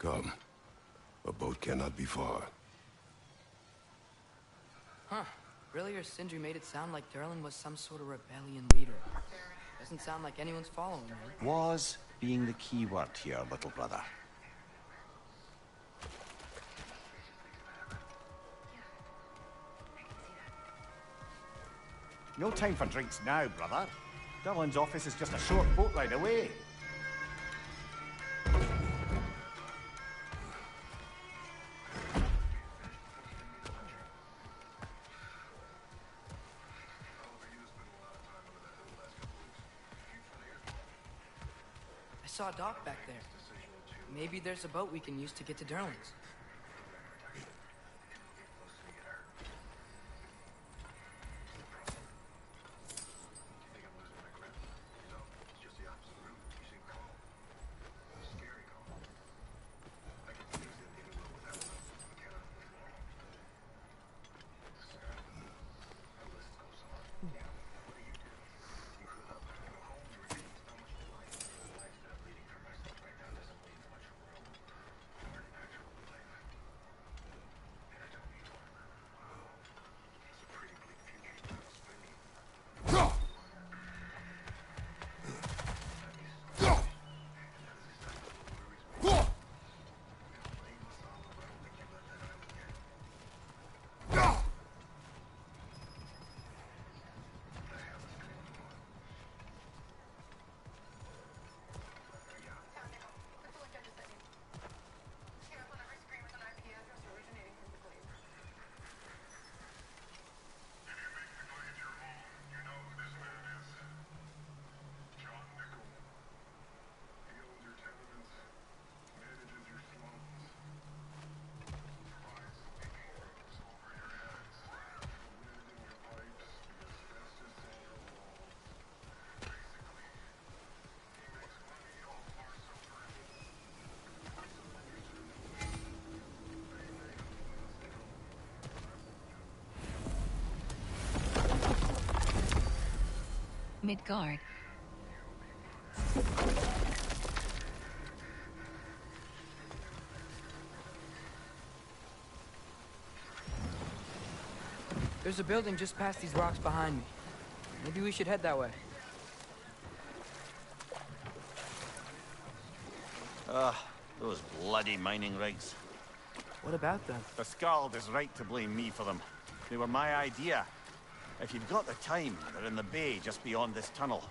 Come. A boat cannot be far. Huh. Earlier, Sindri made it sound like Durlin was some sort of rebellion leader. Doesn't sound like anyone's following him. Was being the key word here, little brother. No time for drinks now, brother. Durlin's office is just a short boat ride away. I saw a dock back there. Maybe there's a boat we can use to get to Durlin's. Midgard. There's a building just past these rocks behind me. Maybe we should head that way. Those bloody mining rigs. What about them? The Skald is right to blame me for them. They were my idea. If you've got the time, they're in the bay just beyond this tunnel.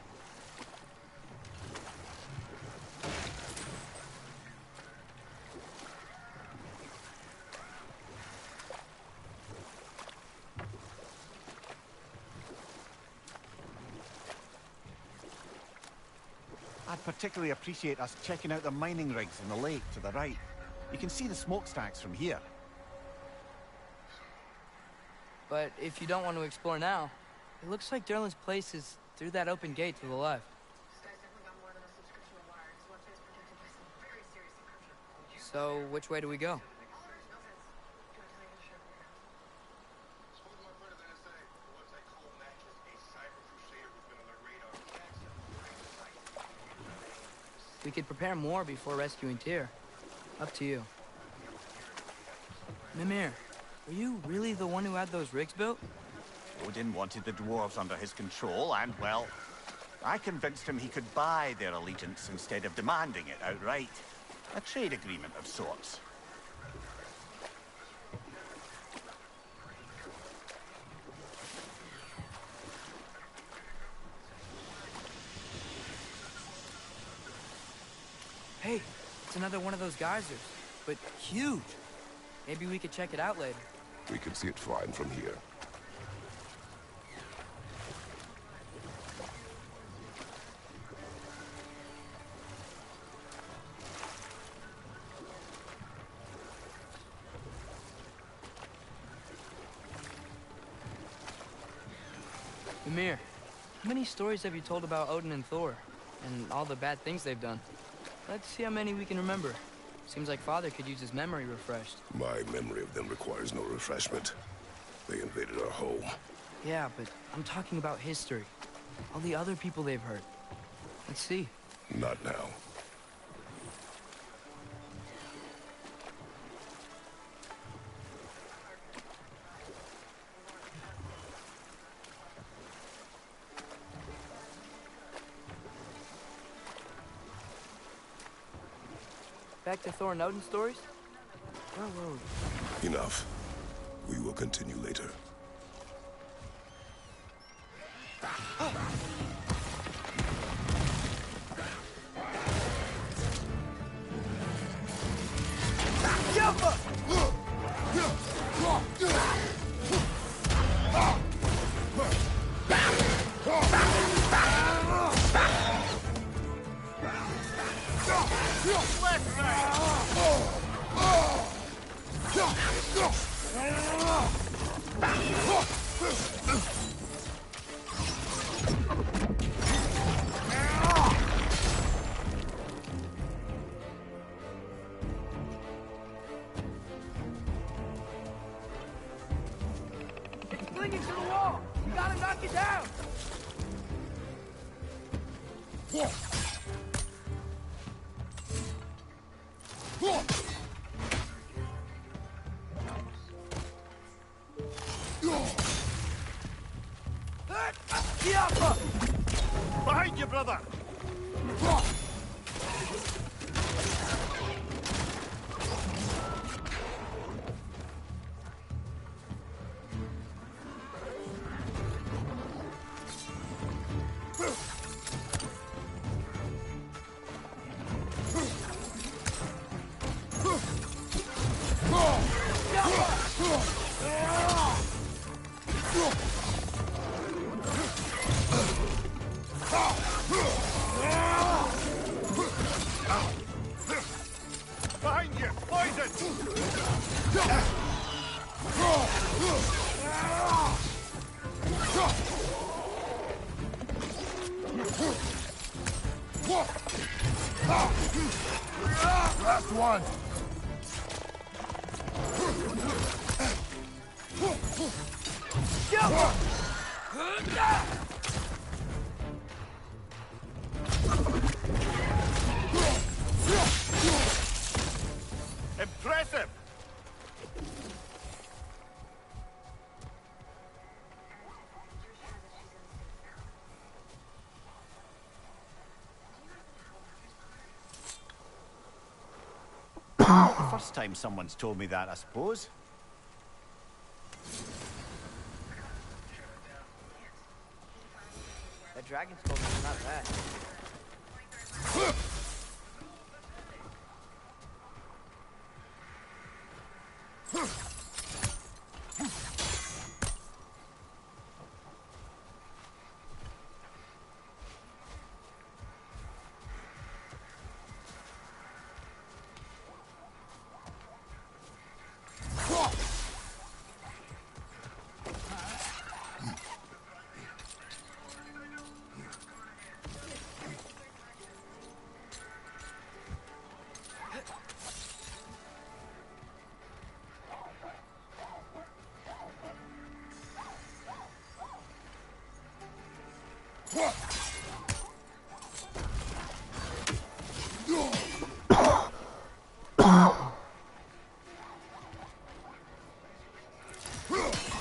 I'd particularly appreciate us checking out the mining rigs in the lake to the right. You can see the smokestacks from here. But if you don't want to explore now, it looks like Durlin's place is through that open gate to the left. So, which way do we go? We could prepare more before rescuing Tyr. Up to you. Mimir, were you really the one who had those rigs built? Odin wanted the dwarves under his control, and, well, I convinced him he could buy their allegiance instead of demanding it outright. A trade agreement of sorts. Hey, it's another one of those geysers, but huge. Maybe we could check it out later. We can see it fine from here. Mimir, how many stories have you told about Odin and Thor? And all the bad things they've done? Let's see how many we can remember. Seems like Father could use his memory refreshed. My memory of them requires no refreshment. They invaded our home. Yeah, but I'm talking about history. All the other people they've hurt. Let's see. Not now. Back to Thor and Odin stories? Where were we? Enough. We will continue later. It's clinging to the wall! You gotta knock it down! Behind you, brother! Behind you! Poison! Last one! Impressive! First time someone's told me that, I suppose. That dragon skull is not bad.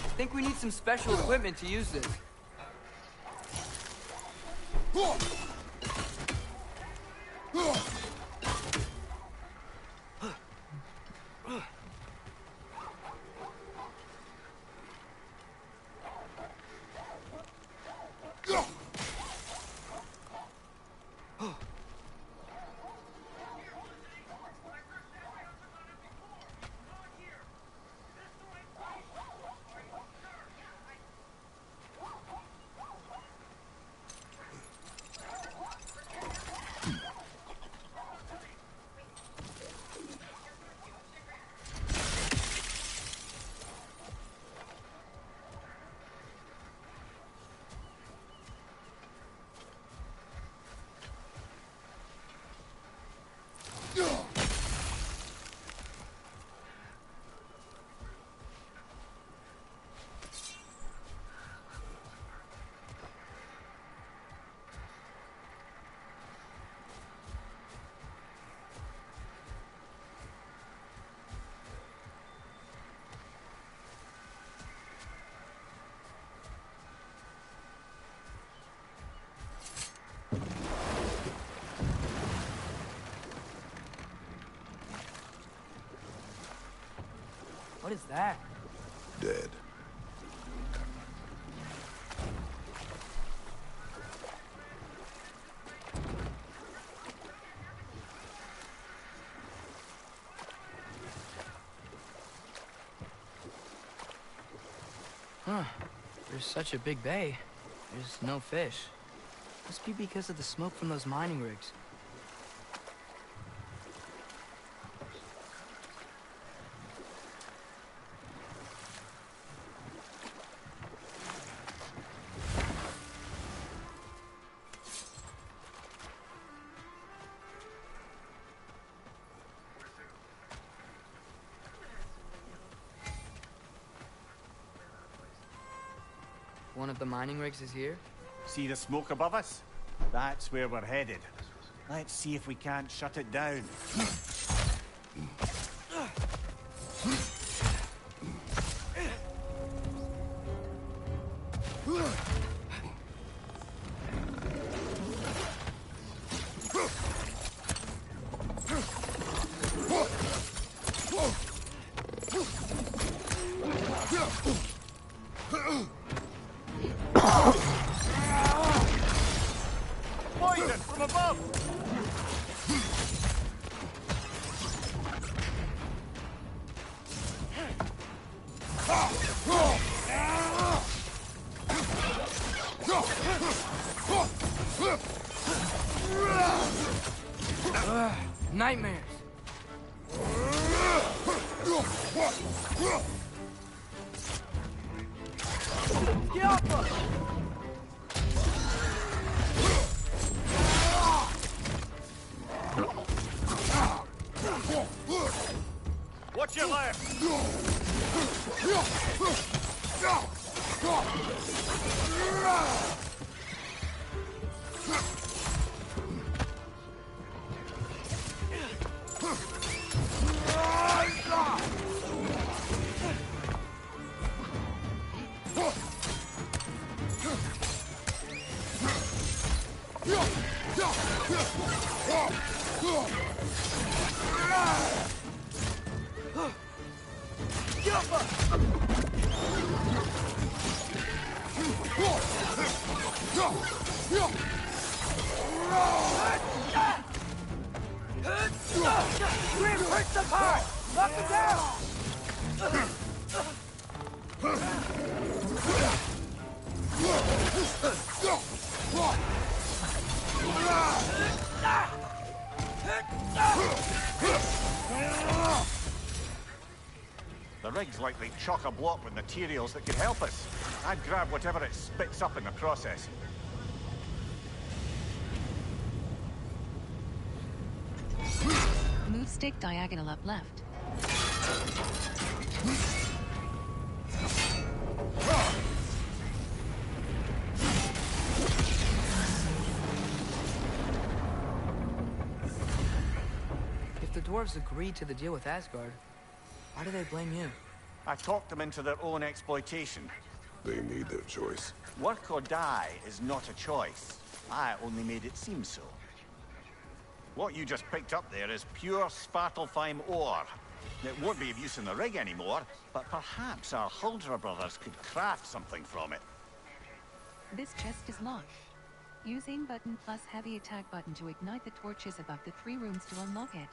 I think we need some special equipment to use this. What is that? Dead. Huh. There's such a big bay. There's no fish. Must be because of the smoke from those mining rigs. One of the mining rigs is here? See the smoke above us? That's where we're headed. Let's see if we can't shut it down. Poison from above! Nightmares! Get off us! Watch your left! Reinforce the car! Lock it down! The rig's likely chock-a-block with materials that could help us. I'd grab whatever it spits up in the process. Move stick diagonal up left. If the dwarves agreed to the deal with Asgard, why do they blame you? I talked them into their own exploitation. They made their choice. Work or die is not a choice. I only made it seem so. What you just picked up there is pure Svartalfheim ore. It won't be of use in the rig anymore, but perhaps our Huldra brothers could craft something from it. This chest is locked. Use aim button plus heavy attack button to ignite the torches above the 3 rooms to unlock it.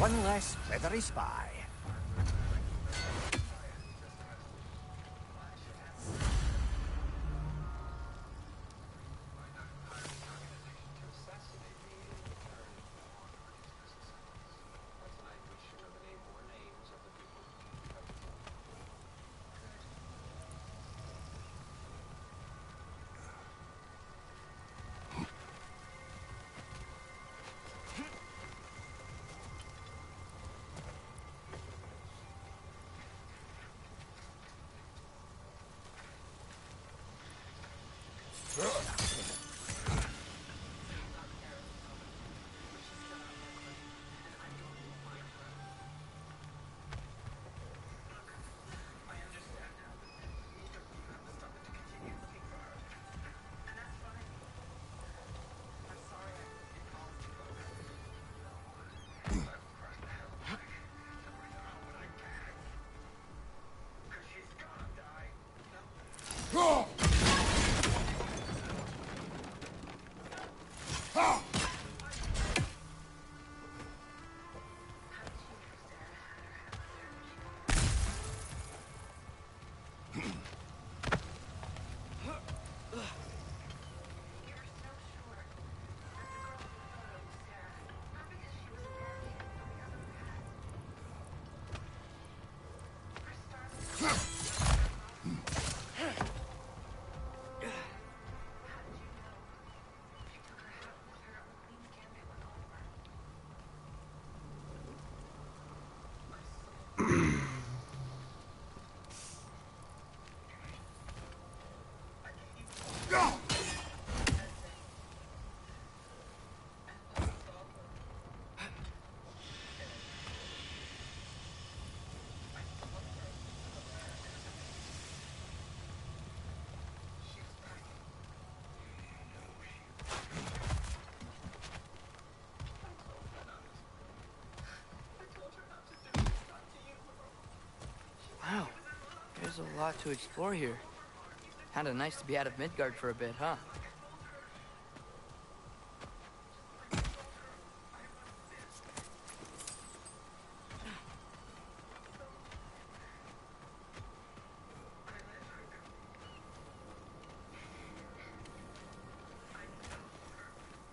One less feathery spy. Wow, there's a lot to explore here. Kinda nice to be out of Midgard for a bit, huh?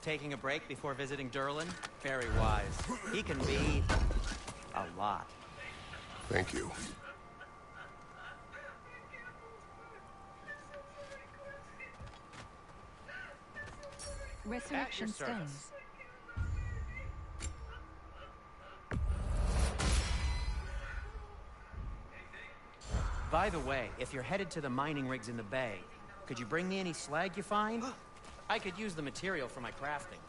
Taking a break before visiting Durlin? Very wise. He can be a lot. Thank you. Resurrection At your service. stones. By the way, if you're headed to the mining rigs in the bay, could you bring me any slag you find? I could use the material for my crafting.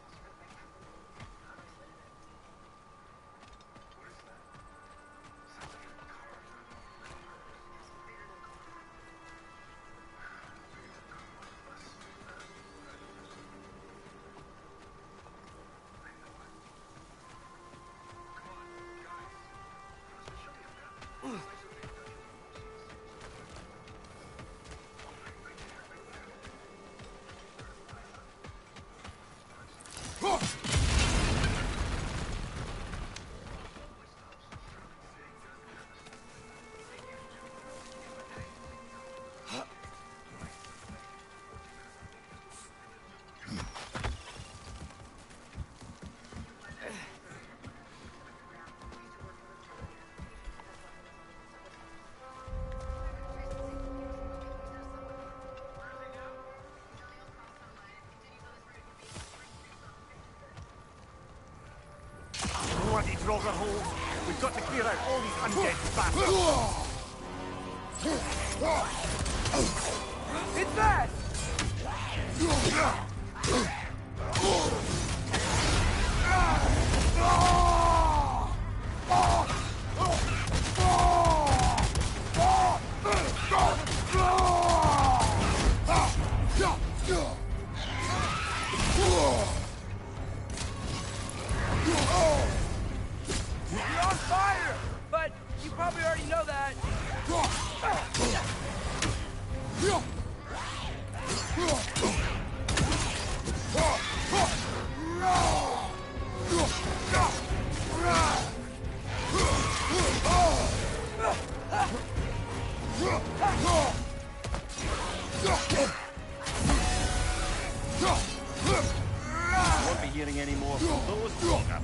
Draugr holes. We've got to clear out all these undead bastards. It's that! You're on fire! But you probably already know that. Won't be hearing any more from those Draugr.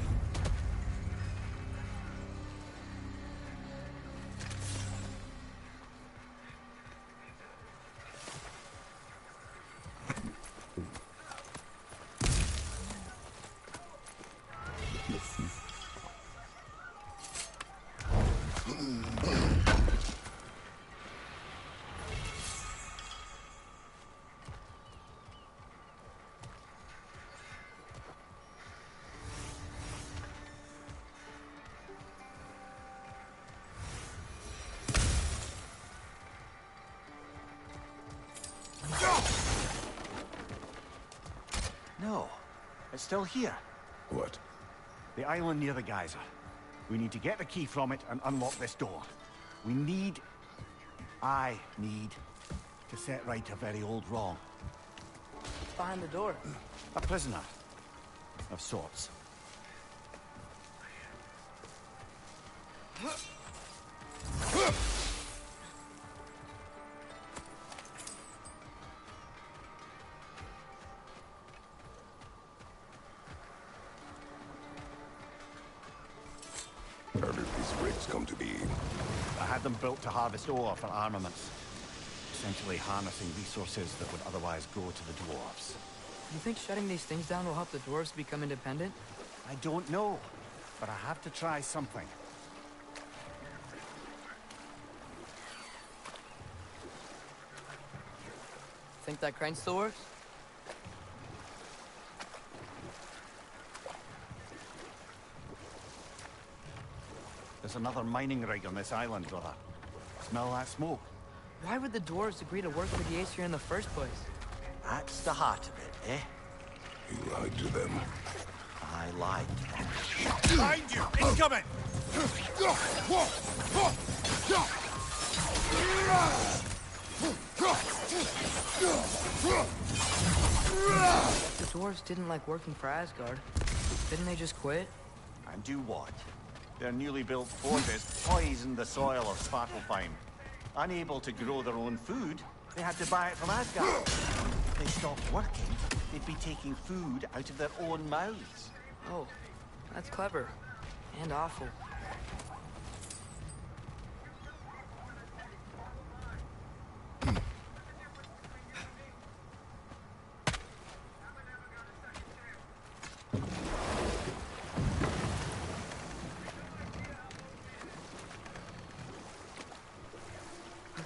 No, it's still here. What? The island near the geyser. We need to get the key from it and unlock this door. I need to set right a very old wrong. Behind the door. A prisoner of sorts. How did these rigs come to be? I had them built to harvest ore for armaments. Essentially harnessing resources that would otherwise go to the dwarves. You think shutting these things down will help the dwarves become independent? I don't know, but I have to try something. Think that crane still works? There's another mining rig on this island, brother. Smell that smoke? Why would the dwarves agree to work for the Aesir in the first place? That's the heart of it, eh? You lied to them. I lied to them. Behind you! Incoming! The dwarves didn't like working for Asgard. Didn't they just quit? And do what? Their newly built fortress poisoned the soil of Svartalfheim. Unable to grow their own food, they had to buy it from Asgard. If they stopped working, they'd be taking food out of their own mouths. Oh, that's clever. And awful.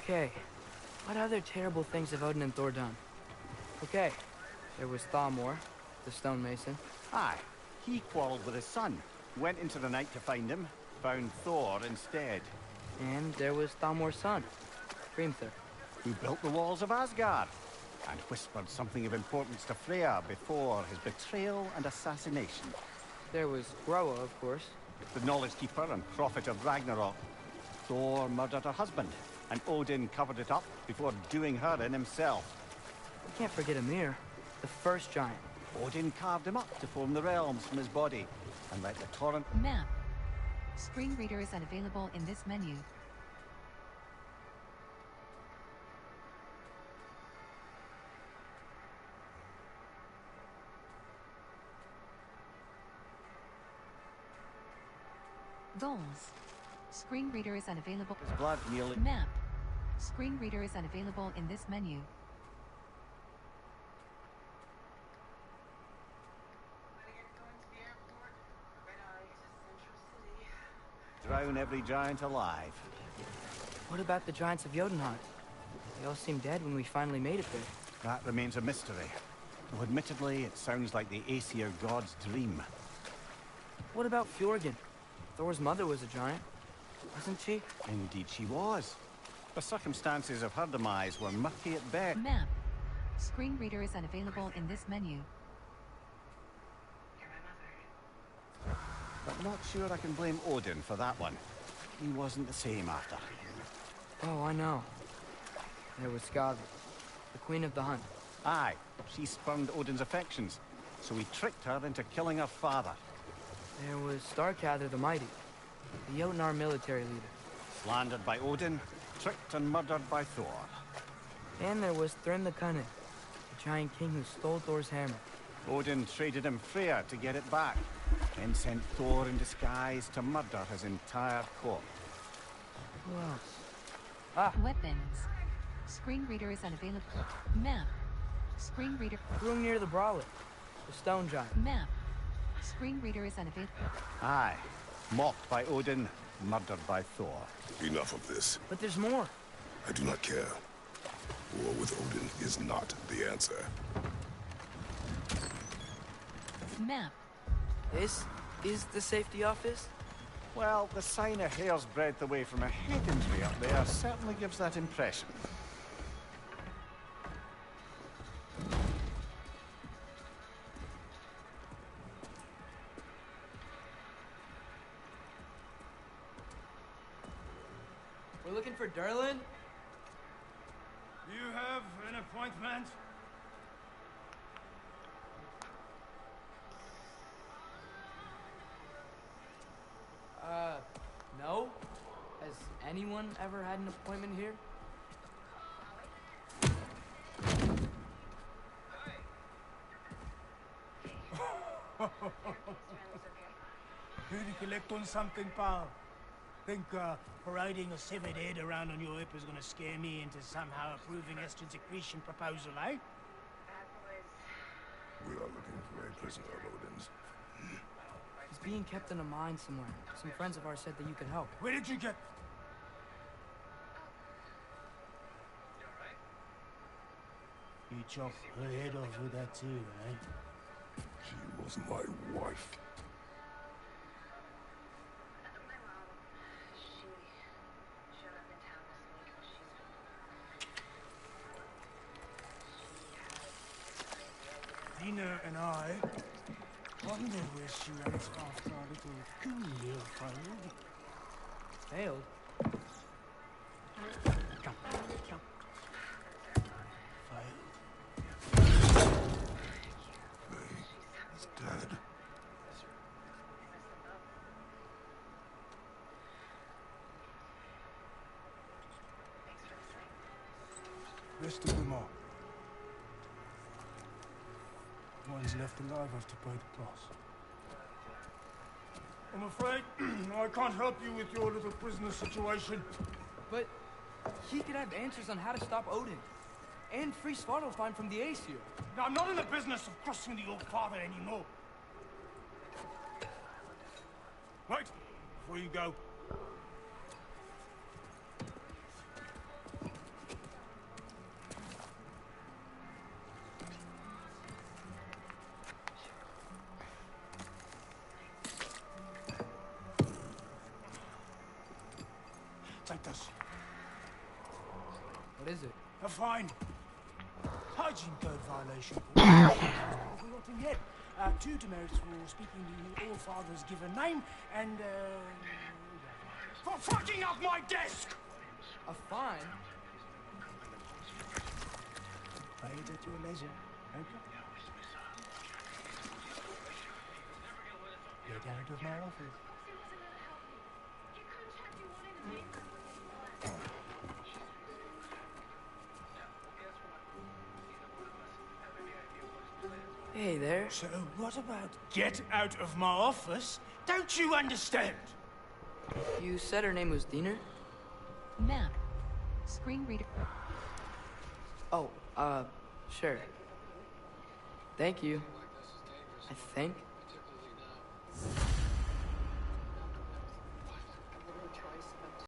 Okay, what other terrible things have Odin and Thor done? Okay, there was Thalmor, the stonemason. Aye, he quarreled with his son, went into the night to find him, found Thor instead. And there was Thalmor's son, Hrimthur. Who built the walls of Asgard, and whispered something of importance to Freya before his betrayal and assassination. There was Groa, of course. The knowledge keeper and prophet of Ragnarok. Thor murdered her husband, and Odin covered it up before doing her in himself. We can't forget Ymir, the first giant. Odin carved him up to form the realms from his body, and let the torrent... Map. Screen reader is unavailable in this menu. Goals. Screen reader is unavailable. His blood nearly... Map. Screen reader is unavailable in this menu. down every giant alive. What about the giants of Jotunheim? They all seemed dead when we finally made it there. That remains a mystery. Though admittedly, it sounds like the Aesir god's dream. What about Fjorgen? Thor's mother was a giant, wasn't she? Indeed she was. The circumstances of her demise were murky at best. Map. Screen reader is unavailable in this menu. But not sure I can blame Odin for that one. He wasn't the same after. Oh, I know. There was Skavi, the queen of the hunt. Aye, she spurned Odin's affections, so he tricked her into killing her father. There was Starkather the Mighty, the Jotnar military leader. Slandered by Odin, tricked and murdered by Thor. And there was Thrym the Cunning, the giant king who stole Thor's hammer. Odin traded him Freya to get it back, then sent Thor in disguise to murder his entire court. Who else? Weapons. Screen reader is unavailable. Map. Screen reader. Hrungnir the Brawler, the stone giant. Map. Screen reader is unavailable. Aye, mocked by Odin, murdered by Thor. Enough of this. But there's more. I do not care. War with Odin is not the answer. Map. This is the safety office? Well, the sign a hair's breadth away from a head injury up there certainly gives that impression. We're looking for Durlin? You have an appointment? No? Has anyone ever had an appointment here? Here to collect on something, pal? Think parading a severed head around on your hip is gonna scare me into somehow approving Estrid's accretion proposal, eh? We are looking for a prisoner of Odin's. He's being kept in a mine somewhere. Some friends of ours said that you could help. Where did you get... You chop her head off with that too, eh? She was my wife. Dina and I wondered where she went after our little coup meal failed. Failed? Come. He's dead. Rest of them all. One's left alive has to pay the price. I'm afraid I can't help you with your little prisoner situation. But he could have answers on how to stop Odin. And free Svartalfheim from the Aesir. Now, I'm not in the business of crossing the old father anymore. Right, before you go. Take this. What is it? A fine. Hygiene code violation. Forgotten yet. 2 demerits for speaking the All-Father's given name, and for fucking up my desk! A fine? Pay it at your leisure, okay? Get out of my office. Hey there. So what about get out of my office? Don't you understand? You said her name was Diener? Map. Screen reader. Oh, sure. Thank you. I think.